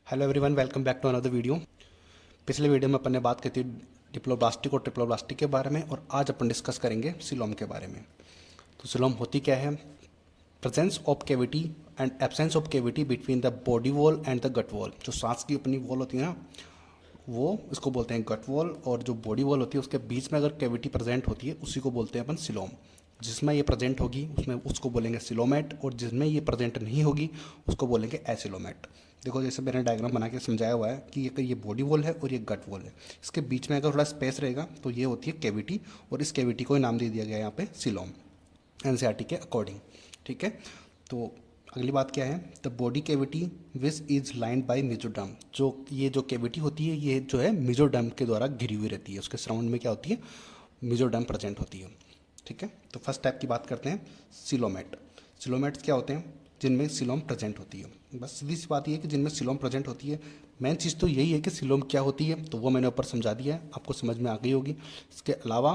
Hello everyone, welcome back to another video. पिछले video में अपन ने बात की थी डिप्लोब्लास्टिक और ट्रिप्लोब्लास्टिक के बारे में, और आज अपन डिस्कस करेंगे सिलोम के बारे में। तो सिलोम होती क्या है? Presence of cavity and absence of cavity between the body wall and the gut wall. जो सांस की अपनी वॉल होती है ना, वो इसको बोलते हैं गट वॉल, और जो बॉडी वॉल होती है उसके बीच में अगर कैविटी प्रेजेंट होती है उसी को बोलते हैं अपन सिलोम। जिसमें ये प्रेजेंट होगी उसमें उसको बोलेंगे सिलोमेट, और जिसमें ये प्रेजेंट नहीं होगी उसको बोलेंगे एसिलोमेट। देखो, जैसे मैंने डायग्राम बना के समझाया हुआ है कि ये बॉडी वॉल है और ये गट वॉल है। इसके बीच में अगर थोड़ा स्पेस रहेगा तो ये होती है कैविटी, और इस कैविटी को नाम दे दिया गया है यहाँ पे सिलोम, एनसीईआरटी के अकॉर्डिंग। ठीक है, तो अगली बात क्या है? The body cavity which is lined by mesoderm. जो कैविटी होती है ये जो है मेसोडर्म के द्वारा घिरी हुई रहती है। उसके सराउंड में क्या होती है? मेसोडर्म प्रेजेंट होती है। ठीक है, तो फर्स्ट टाइप की बात करते हैं, सिलोमेट। सिलोमेट्स क्या होते हैं? जिनमें सिलोम प्रेजेंट होती है। बस सीधी सी बात ये है कि जिनमें सिलोम प्रेजेंट होती है। मेन चीज़ तो यही है कि सिलोम क्या होती है, तो वो मैंने ऊपर समझा दिया है, आपको समझ में आ गई होगी। इसके अलावा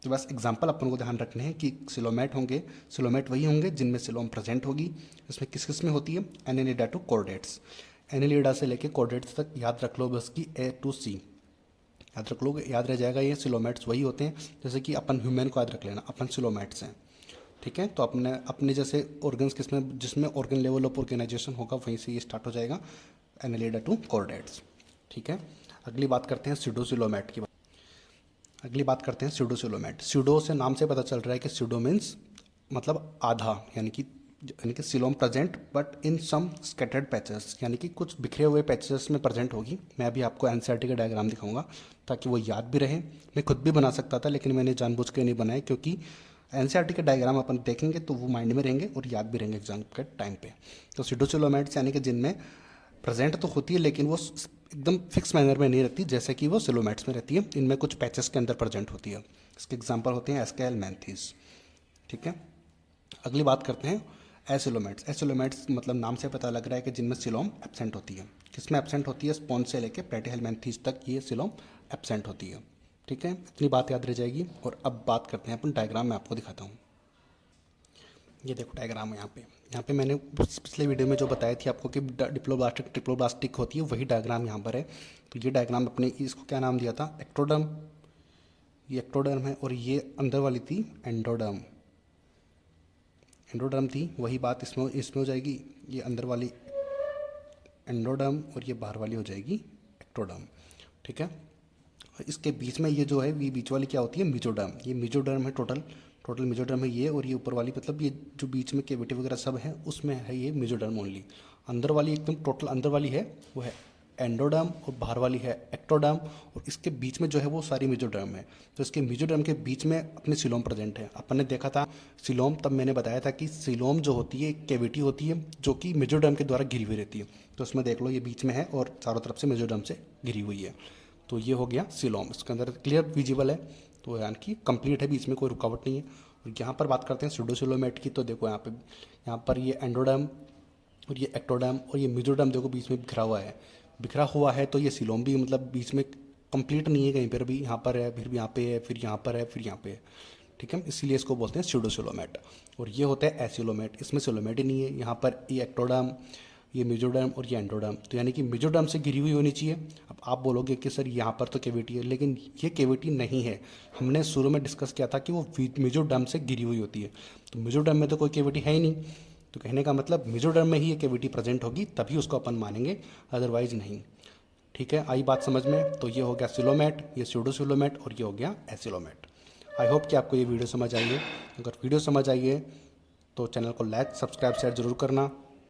तो बस एग्जांपल अपन को ध्यान रखने हैं कि सिलोमेट होंगे, सिलोमेट वही होंगे जिनमें सिलोम प्रेजेंट होगी। इसमें किस किस में होती है? Annelida to chordates. एनेलिडा से लेके कॉर्डेट्स तक याद रख लो, बस की ए टू सी याद रख लो, याद रह जाएगा। ये सिलोमेट्स वही होते हैं, जैसे कि अपन ह्यूमन को याद रख लेना, अपन सिलोमेट्स हैं। ठीक है, तो अपने अपने जैसे ऑर्गन्स किसमें, जिसमें ऑर्गन लेवल ऑफ ऑर्गेनाइजेशन होगा वहीं से ये स्टार्ट हो जाएगा, एनेलिडा टू कॉर्डेट्स। ठीक है, अगली बात करते हैं स्यूडोसिलोमेट की। अगली बात करते हैं स्यूडोसिलोमेट। स्यूडो से नाम से पता चल रहा है कि स्यूडो मीन्स मतलब आधा, यानी कि coelom present but in some scattered patches, यानी कि कुछ बिखरे हुए पैचेस में प्रेजेंट होगी। मैं अभी आपको एनसीईआरटी का डायग्राम दिखाऊंगा ताकि वो याद भी रहे। मैं खुद भी बना सकता था लेकिन मैंने जानबूझ के नहीं बनाया, क्योंकि एनसीईआरटी के डायग्राम अपन देखेंगे तो वो माइंड में रहेंगे और याद भी रहेंगे एग्जाम के टाइम पे। तो स्यूडोसिलोमेट्स यानी कि जिनमें प्रेजेंट तो होती है लेकिन वो एकदम फिक्स मैनर में नहीं रहती, जैसे कि वो सिलोमेट्स में रहती है। इनमें कुछ पैचेस के अंदर प्रेजेंट होती है। इसके एग्जाम्पल होते हैं एस्केल मैंथीस। ठीक है, अगली बात करते हैं एसिलोमेट्स। एसिलोमेट्स मतलब नाम से पता लग रहा है कि जिनमें सिलोम एब्सेंट होती है। किसमें एब्सेंट होती है? स्पॉन्ज से लेके प्लेटिहेलमिन्थेस तक ये सिलोम एब्सेंट होती है। ठीक है, इतनी बात याद रह जाएगी। और अब बात करते हैं अपन डायग्राम में, आपको दिखाता हूँ। ये देखो डायग्राम है यहाँ पे मैंने पिछले वीडियो में जो बताई थी आपको कि डिप्लोब्लास्टिक ट्रिप्लोब्लास्टिक होती है, वही डायग्राम यहाँ पर है। तो ये डायग्राम अपने इसको क्या नाम दिया था? एक्टोडर्म। ये एक्टोडर्म है, और ये अंदर वाली थी एंडोडर्म। एंडोडर्म थी, वही बात इसमें हो जाएगी। ये अंदर वाली एंडोडर्म और ये बाहर वाली हो जाएगी एक्टोडर्म। ठीक है, इसके बीच में ये जो है, ये बीच वाली क्या होती है? मेसोडर्म। ये मेसोडर्म है, टोटल मेसोडर्म है ये, और ये ऊपर वाली मतलब ये जो बीच में कैविटी वगैरह सब है उसमें है ये मेसोडर्म ओनली। अंदर वाली एकदम टोटल अंदर वाली है वो है एंडोडर्म, और बाहर वाली है एक्टोडर्म, और इसके बीच में जो है वो सारी मेसोडर्म है। तो इसके मेसोडर्म के बीच में अपने सिलोम प्रेजेंट है। अपन ने देखा था सिलोम, तब मैंने बताया था कि सिलोम जो होती है एक कैविटी होती है जो कि मेसोडर्म के द्वारा घिरी हुई रहती है। तो उसमें देख लो ये बीच में है और चारों तरफ से मेसोडर्म से घिरी हुई है। तो ये हो गया सिलोम, इसके अंदर क्लियर विजिबल है, तो यानी कि कंप्लीट है, बीच में कोई रुकावट नहीं है। और यहाँ पर बात करते हैं स्यूडोसिलोमेट की। तो देखो यहाँ पर ये एंडोडर्म और ये एक्टोडर्म और ये मेसोडर्म देखो बीच में बिखरा हुआ है। तो ये सिलोम भी मतलब बीच में कंप्लीट नहीं है, कहीं पर भी यहाँ पर है, फिर भी यहाँ पे है, फिर यहाँ पर है, फिर यहाँ पे है। ठीक है, इसीलिए इसको बोलते हैं स्यूडोसिलोमेट। और ये होता है एसिलोमेट, इसमें सिलोमेट ही नहीं है। यहाँ पर ये एक्टोडर्म, ये मेसोडर्म और ये एंडोडर्म, तो यानी कि मेसोडर्म से घिरी हुई होनी चाहिए। अब आप बोलोगे कि सर यहाँ पर तो कैविटी है, लेकिन ये कैविटी नहीं है। हमने शुरू में डिस्कस किया था कि वो मेसोडर्म से घिरी हुई होती है, तो मेसोडर्म में तो कोई कैविटी है ही नहीं। तो कहने का मतलब मेसोडर्म में ही ये कैविटी प्रेजेंट होगी, तभी उसको अपन मानेंगे, अदरवाइज नहीं। ठीक है, आई बात समझ में? तो ये हो गया सिलोमेट, ये स्यूडोसिलोमेट, और ये हो गया एसिलोमेट। आई होप कि आपको ये वीडियो समझ आई है। अगर वीडियो समझ आई है तो चैनल को लाइक, सब्सक्राइब, शेयर जरूर करना।